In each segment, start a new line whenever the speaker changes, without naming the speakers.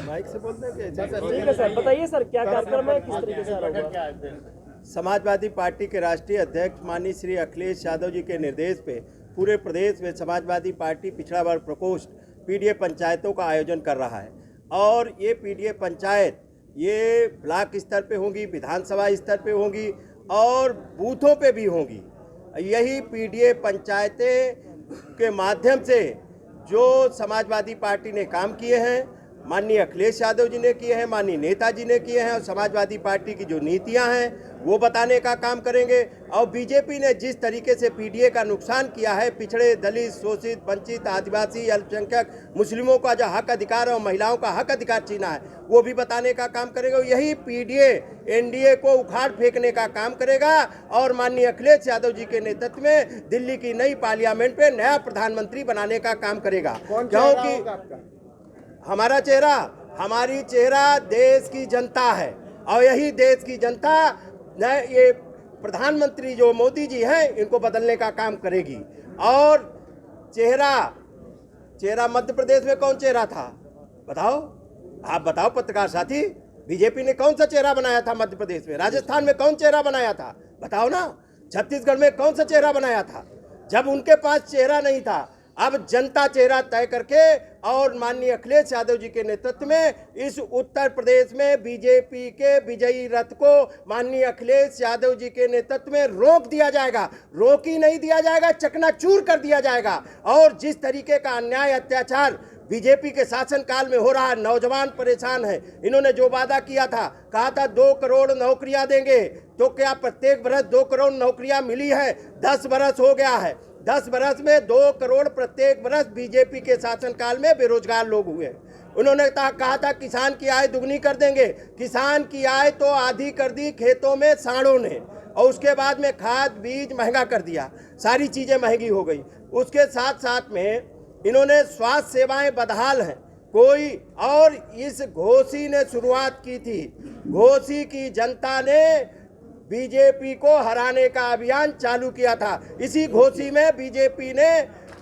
Mic से बोलते हैं कि
ठीक है सर, बताइए सर क्या कार्यक्रम है, किस तरीके से होगा?
समाजवादी पार्टी के राष्ट्रीय अध्यक्ष माननीय श्री अखिलेश यादव जी के निर्देश पे पूरे प्रदेश में समाजवादी पार्टी पिछड़ा वर्ग प्रकोष्ठ पीडीए पंचायतों का आयोजन कर रहा है। और ये पीडीए पंचायत ये ब्लॉक स्तर पे होंगी, विधानसभा स्तर पे होंगी और बूथों पे भी होंगी। यही पीडीए पंचायतें के माध्यम से जो समाजवादी पार्टी ने काम किए हैं, माननीय अखिलेश यादव जी ने किए हैं, माननीय नेताजी ने किए हैं, और समाजवादी पार्टी की जो नीतियां हैं वो बताने का काम करेंगे। और बीजेपी ने जिस तरीके से पीडीए का नुकसान किया है, पिछड़े, दलित, शोषित, वंचित, आदिवासी, अल्पसंख्यक, मुस्लिमों का जो हक अधिकार और महिलाओं का हक अधिकार छीना है वो भी बताने का काम करेगा। यही पीडीए एनडीए को उखाड़ फेंकने का काम करेगा और माननीय अखिलेश यादव जी के नेतृत्व में दिल्ली की नई पार्लियामेंट में नया प्रधानमंत्री बनाने का काम करेगा। क्योंकि हमारा चेहरा, हमारी चेहरा देश की जनता है और यही देश की जनता ये प्रधानमंत्री जो मोदी जी हैं इनको बदलने का काम करेगी। और चेहरा मध्य प्रदेश में कौन चेहरा था बताओ, आप बताओ पत्रकार साथी। बीजेपी ने कौन सा चेहरा बनाया था मध्य प्रदेश में? राजस्थान में कौन चेहरा बनाया था बताओ ना? छत्तीसगढ़ में कौन सा चेहरा बनाया था? जब उनके पास चेहरा नहीं था, अब जनता चेहरा तय करके और माननीय अखिलेश यादव जी के नेतृत्व में इस उत्तर प्रदेश में बीजेपी के विजयी रथ को माननीय अखिलेश यादव जी के नेतृत्व में रोक दिया जाएगा। रोक ही नहीं दिया जाएगा, चकनाचूर कर दिया जाएगा। और जिस तरीके का अन्याय अत्याचार बीजेपी के शासनकाल में हो रहा है, नौजवान परेशान है। इन्होंने जो वादा किया था, कहा था 2 करोड़ नौकरियां देंगे, तो क्या प्रत्येक बरस 2 करोड़ नौकरियां मिली है? 10 बरस हो गया है। 10 बरस में 2 करोड़ प्रत्येक बरस बीजेपी के शासनकाल में बेरोजगार लोग हुए। उन्होंने कहा था किसान की आय दुगनी कर देंगे। किसान की आय तो आधी कर दी खेतों में सांडों ने, और उसके बाद में खाद बीज महंगा कर दिया, सारी चीज़ें महंगी हो गई। उसके साथ साथ में इन्होंने स्वास्थ्य सेवाएं बदहाल हैं कोई। और इस घोसी ने शुरुआत की थी, घोसी की जनता ने बीजेपी को हराने का अभियान चालू किया था। इसी घोसी में बीजेपी ने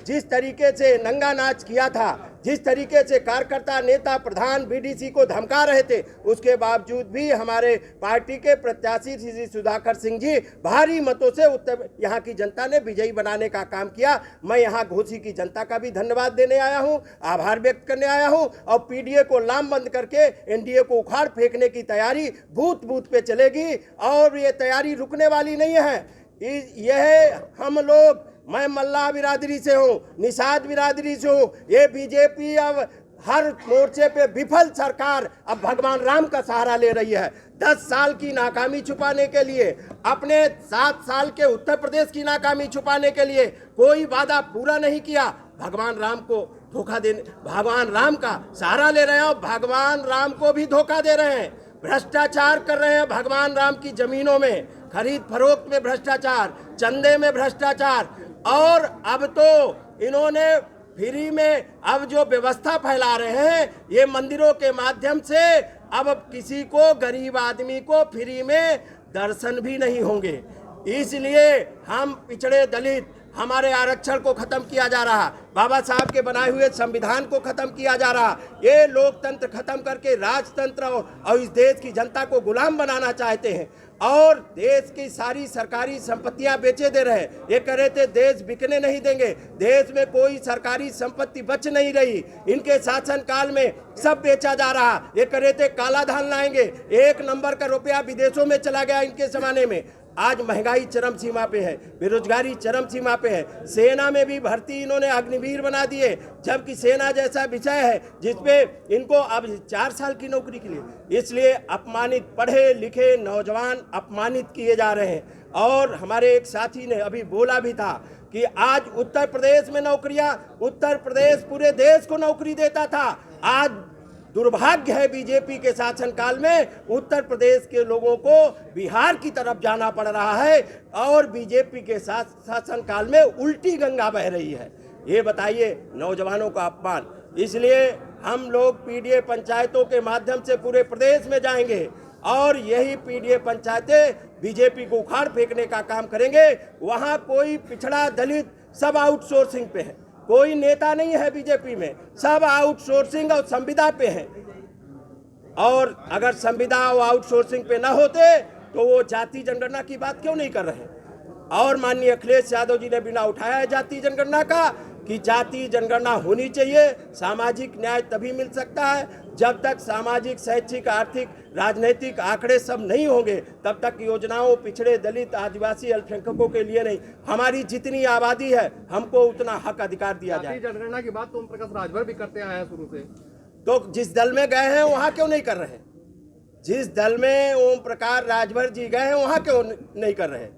जिस तरीके से नंगा नाच किया था, जिस तरीके से कार्यकर्ता, नेता, प्रधान बीडीसी को धमका रहे थे, उसके बावजूद भी हमारे पार्टी के प्रत्याशी श्री सुधाकर सिंह जी भारी मतों से यहाँ की जनता ने विजयी बनाने का काम किया। मैं यहाँ घोसी की जनता का भी धन्यवाद देने आया हूँ, आभार व्यक्त करने आया हूँ। और पीडीए को लामबंद करके एनडीए को उखाड़ फेंकने की तैयारी बूथ बूथ पे चलेगी और ये तैयारी रुकने वाली नहीं है। यह हम लोग, मैं मल्लाह बिरादरी से हूँ, निषाद बिरादरी से हूँ। ये बीजेपी अब हर मोर्चे पे विफल सरकार अब भगवान राम का सहारा ले रही है। 10 साल की नाकामी छुपाने के लिए, अपने 7 साल के उत्तर प्रदेश की नाकामी छुपाने के लिए कोई वादा पूरा नहीं किया। भगवान राम को धोखा देने, भगवान राम का सहारा ले रहे हैं और भगवान राम को भी धोखा दे रहे हैं। भ्रष्टाचार कर रहे हैं भगवान राम की जमीनों में, खरीद फरोख्त में भ्रष्टाचार, चंदे में भ्रष्टाचार। और अब तो इन्होंने फ्री में अब जो व्यवस्था फैला रहे हैं, ये मंदिरों के माध्यम से अब किसी को, गरीब आदमी को फ्री में दर्शन भी नहीं होंगे। इसलिए हम पिछड़े, दलित, हमारे आरक्षण को खत्म किया जा रहा, बाबा साहब के बनाए हुए संविधान को खत्म किया जा रहा। ये लोकतंत्र खत्म करके राजतंत्र और इस देश की जनता को गुलाम बनाना चाहते हैं और देश की सारी सरकारी संपत्तियां बेचे दे रहे हैं। ये कह रहे थे देश बिकने नहीं देंगे, देश में कोई सरकारी संपत्ति बच नहीं रही। इनके शासनकाल में सब बेचा जा रहा। ये कह रहे थे काला धन लाएंगे, 1 नंबर का रुपया विदेशों में चला गया इनके जमाने में। आज महंगाई चरम सीमा पे है, बेरोजगारी चरम सीमा पे है। सेना में भी भर्ती इन्होंने अग्निवीर बना दिए, जबकि सेना जैसा विषय है जिसपे इनको अब 4 साल की नौकरी के लिए, इसलिए अपमानित पढ़े लिखे नौजवान अपमानित किए जा रहे हैं। और हमारे एक साथी ने अभी बोला भी था कि आज उत्तर प्रदेश में नौकरियां, उत्तर प्रदेश पूरे देश को नौकरी देता था। आज दुर्भाग्य है बीजेपी के शासनकाल में उत्तर प्रदेश के लोगों को बिहार की तरफ जाना पड़ रहा है और बीजेपी के शासनकाल में उल्टी गंगा बह रही है। ये बताइए, नौजवानों का अपमान। इसलिए हम लोग पीडीए पंचायतों के माध्यम से पूरे प्रदेश में जाएंगे और यही पीडीए पंचायतें बीजेपी को उखाड़ फेंकने का काम करेंगे। वहाँ कोई पिछड़ा, दलित सब आउटसोर्सिंग पे है, कोई नेता नहीं है बीजेपी में, सब आउटसोर्सिंग और संविदा पे है। और अगर संविदा और आउटसोर्सिंग पे ना होते तो वो जाति जनगणना की बात क्यों नहीं कर रहे हैं? और माननीय अखिलेश यादव जी ने बिना उठाया है जाति जनगणना का कि जाति जनगणना होनी चाहिए। सामाजिक न्याय तभी मिल सकता है जब तक सामाजिक, शैक्षिक, आर्थिक, राजनीतिक आंकड़े सब नहीं होंगे, तब तक योजनाओं पिछड़े, दलित, आदिवासी, अल्पसंख्यकों के लिए नहीं, हमारी जितनी आबादी है हमको उतना हक अधिकार दिया जाए।
जनगणना की बात तो ओम प्रकाश राजभर भी करते आए हैं शुरू से,
तो जिस दल में गए हैं वहां क्यों नहीं कर रहे? जिस दल में ओम प्रकाश राजभर जी गए हैं वहां क्यों नहीं कर रहे?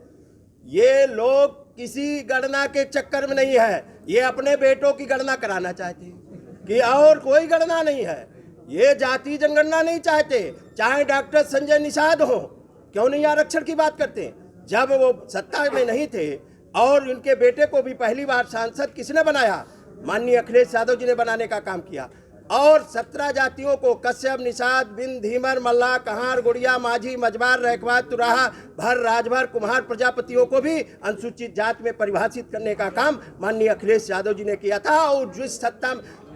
ये लोग किसी गणना के चक्कर में नहीं है, ये अपने बेटों की गणना कराना चाहते हैं कि और कोई गणना नहीं है। ये जाति जनगणना नहीं चाहते, चाहे डॉक्टर संजय निषाद हो, क्यों नहीं आरक्षण की बात करते? जब वो सत्ता में नहीं थे और उनके बेटे को भी पहली बार सांसद किसने बनाया? माननीय अखिलेश यादव जी ने बनाने का काम किया। और 17 जातियों को कश्यप, निषाद, बिंद, धीमर, मल्ला, कहार, गुड़िया, माझी, मजबार, रैकवा, तुराहा, भर, राजभर, कुम्हार प्रजापतियों को भी अनुसूचित जाति में परिभाषित करने का काम माननीय अखिलेश यादव जी ने किया था। और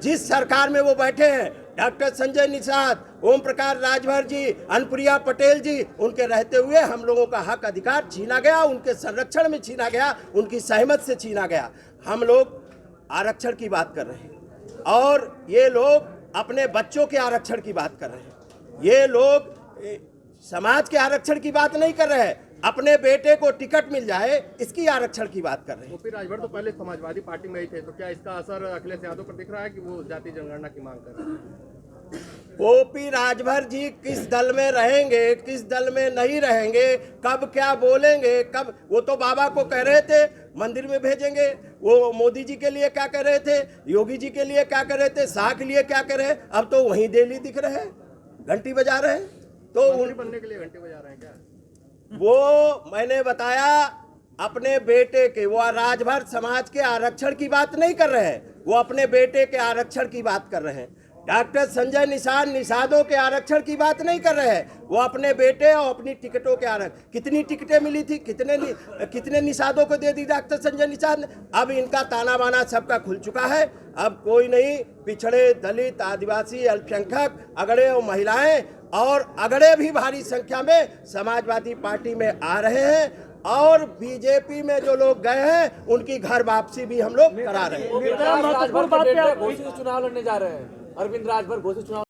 जिस सरकार में वो बैठे हैं, डॉक्टर संजय निषाद, ओम प्रकाश राजभर जी, अनुप्रिया पटेल जी, उनके रहते हुए हम लोगों का हक अधिकार छीना गया, उनके संरक्षण में छीना गया, उनकी सहमत से छीना गया। हम लोग आरक्षण की बात कर रहे हैं और ये लोग अपने बच्चों के आरक्षण की बात कर रहे हैं। ये लोग समाज के आरक्षण की बात नहीं कर रहे हैं, अपने बेटे को टिकट मिल जाए इसकी आरक्षण की बात कर रहे हैं।
ओपी राजभर तो पहले समाजवादी पार्टी में ही थे, तो क्या इसका असर अखिलेश यादव पर दिख रहा है कि वो जाति जनगणना की मांग कर रहे हैं?
ओपी राजभर जी किस दल में रहेंगे, किस दल में नहीं रहेंगे, कब क्या बोलेंगे, कब, वो तो बाबा को कह रहे थे मंदिर में भेजेंगे, वो मोदी जी के लिए क्या कर रहे थे, योगी जी के लिए क्या कर रहे थे, शाह के लिए क्या कर रहे हैं, अब तो वहीं दिल्ली दिख रहे हैं, घंटी बजा रहे हैं। तो
मंत्री बनने के लिए घंटे बजा रहे हैं क्या?
वो मैंने बताया अपने बेटे के, वो राजभर समाज के आरक्षण की बात नहीं कर रहे हैं, वो अपने बेटे के आरक्षण की बात कर रहे हैं। डॉक्टर संजय निषाद निषादों के आरक्षण की बात नहीं कर रहे हैं, वो अपने बेटे और अपनी टिकटों के आरक्षण, कितनी टिकटें मिली थी, कितने निषादों को दे दी डॉक्टर संजय निषाद ने। अब इनका ताना बाना सबका खुल चुका है, अब कोई नहीं, पिछड़े, दलित, आदिवासी, अल्पसंख्यक, अगड़े और महिलाएं और अगड़े भी भारी संख्या में समाजवादी पार्टी में आ रहे हैं। और बीजेपी में जो लोग गए हैं उनकी घर वापसी भी हम लोग करा रहे हैं।
महत्वपूर्ण बात पे
घोषित चुनाव लड़ने जा रहे हैं, अरविंद राजभर घोषित चुनाव